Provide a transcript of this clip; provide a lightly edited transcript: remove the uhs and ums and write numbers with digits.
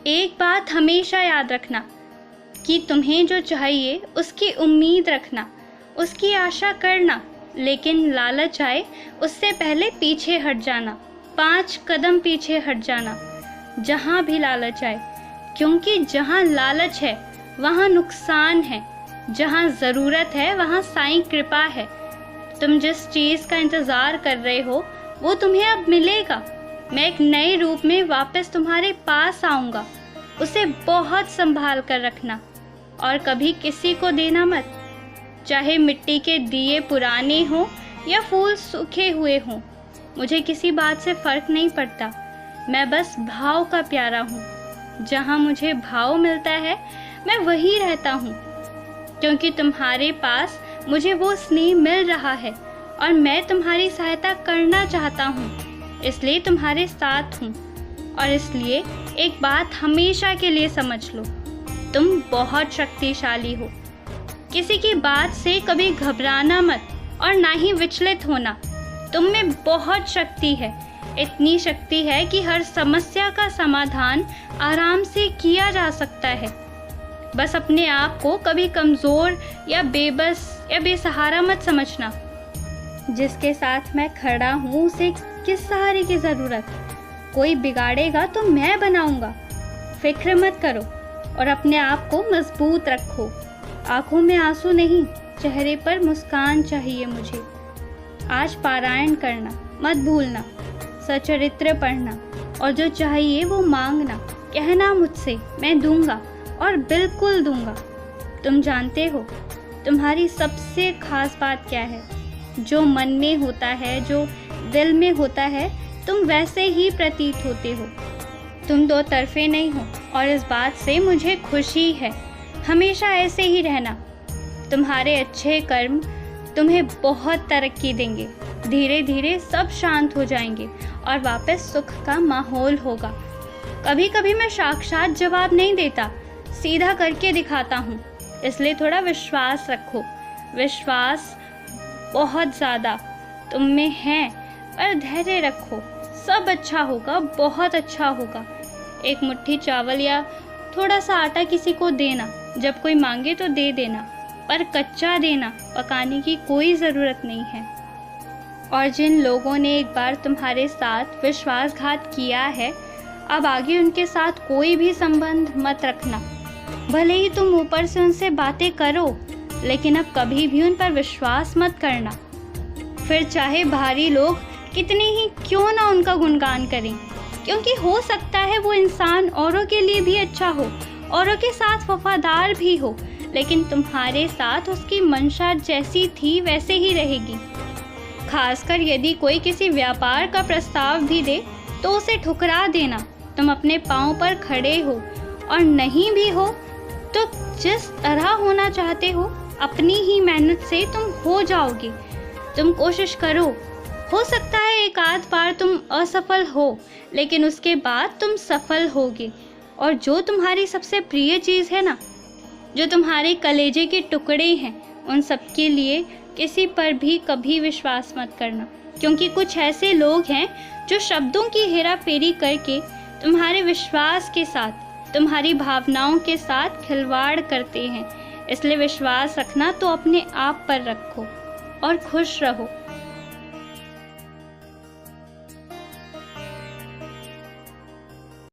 एक बात हमेशा याद रखना कि तुम्हें जो चाहिए उसकी उम्मीद रखना, उसकी आशा करना, लेकिन लालच आए उससे पहले पीछे हट जाना, 5 कदम पीछे हट जाना जहाँ भी लालच आए, क्योंकि जहाँ लालच है वहाँ नुकसान है, जहाँ ज़रूरत है वहाँ साईं कृपा है। तुम जिस चीज़ का इंतज़ार कर रहे हो वो तुम्हें अब मिलेगा। मैं एक नए रूप में वापस तुम्हारे पास आऊँगा, उसे बहुत संभाल कर रखना और कभी किसी को देना मत। चाहे मिट्टी के दिए पुराने हों या फूल सूखे हुए हों, मुझे किसी बात से फ़र्क नहीं पड़ता। मैं बस भाव का प्यारा हूँ। जहाँ मुझे भाव मिलता है मैं वहीं रहता हूँ, क्योंकि तुम्हारे पास मुझे वो स्नेह मिल रहा है और मैं तुम्हारी सहायता करना चाहता हूँ, इसलिए तुम्हारे साथ हूँ। और इसलिए एक बात हमेशा के लिए समझ लो, तुम बहुत शक्तिशाली हो। किसी की बात से कभी घबराना मत और ना ही विचलित होना। तुम में बहुत शक्ति है, इतनी शक्ति है कि हर समस्या का समाधान आराम से किया जा सकता है। बस अपने आप को कभी कमज़ोर या बेबस या बेसहारा मत समझना। जिसके साथ मैं खड़ा हूँ उसे किस सहारे की ज़रूरत? कोई बिगाड़ेगा तो मैं बनाऊँगा। फिक्र मत करो और अपने आप को मजबूत रखो। आँखों में आंसू नहीं, चेहरे पर मुस्कान चाहिए मुझे। आज पारायण करना मत भूलना, सचरित्र पढ़ना और जो चाहिए वो मांगना। कहना मुझसे, मैं दूंगा और बिल्कुल दूंगा। तुम जानते हो तुम्हारी सबसे खास बात क्या है? जो मन में होता है, जो दिल में होता है, तुम वैसे ही प्रतीत होते हो। तुम दो तरफे नहीं हो और इस बात से मुझे खुशी है। हमेशा ऐसे ही रहना। तुम्हारे अच्छे कर्म तुम्हें बहुत तरक्की देंगे। धीरे धीरे सब शांत हो जाएंगे और वापस सुख का माहौल होगा। कभी कभी मैं साक्षात जवाब नहीं देता, सीधा करके दिखाता हूँ, इसलिए थोड़ा विश्वास रखो। विश्वास बहुत ज़्यादा तुम में है, पर धैर्य रखो। सब अच्छा होगा, बहुत अच्छा होगा। एक मुट्ठी चावल या थोड़ा सा आटा किसी को देना, जब कोई मांगे तो दे देना, पर कच्चा देना, पकाने की कोई ज़रूरत नहीं है। और जिन लोगों ने एक बार तुम्हारे साथ विश्वासघात किया है, अब आगे उनके साथ कोई भी संबंध मत रखना। भले ही तुम ऊपर से उनसे बातें करो, लेकिन अब कभी भी उन पर विश्वास मत करना। फिर चाहे बाहरी लोग कितने ही क्यों ना उनका गुणगान करें, क्योंकि हो सकता है वो इंसान औरों के लिए भी अच्छा हो, औरों के साथ वफादार भी हो, लेकिन तुम्हारे साथ उसकी मंशा जैसी थी वैसे ही रहेगी। खासकर यदि कोई किसी व्यापार का प्रस्ताव भी दे तो उसे ठुकरा देना। तुम अपने पाँव पर खड़े हो और नहीं भी हो तो जिस तरह होना चाहते हो अपनी ही मेहनत से तुम हो जाओगे। तुम कोशिश करो, हो सकता है एक आध बार तुम असफल हो, लेकिन उसके बाद तुम सफल होगे। और जो तुम्हारी सबसे प्रिय चीज़ है ना, जो तुम्हारे कलेजे के टुकड़े हैं, उन सब के लिए किसी पर भी कभी विश्वास मत करना, क्योंकि कुछ ऐसे लोग हैं जो शब्दों की हेरा फेरी करके तुम्हारे विश्वास के साथ, तुम्हारी भावनाओं के साथ खिलवाड़ करते हैं। इसलिए विश्वास रखना तो अपने आप पर रखो और खुश रहो।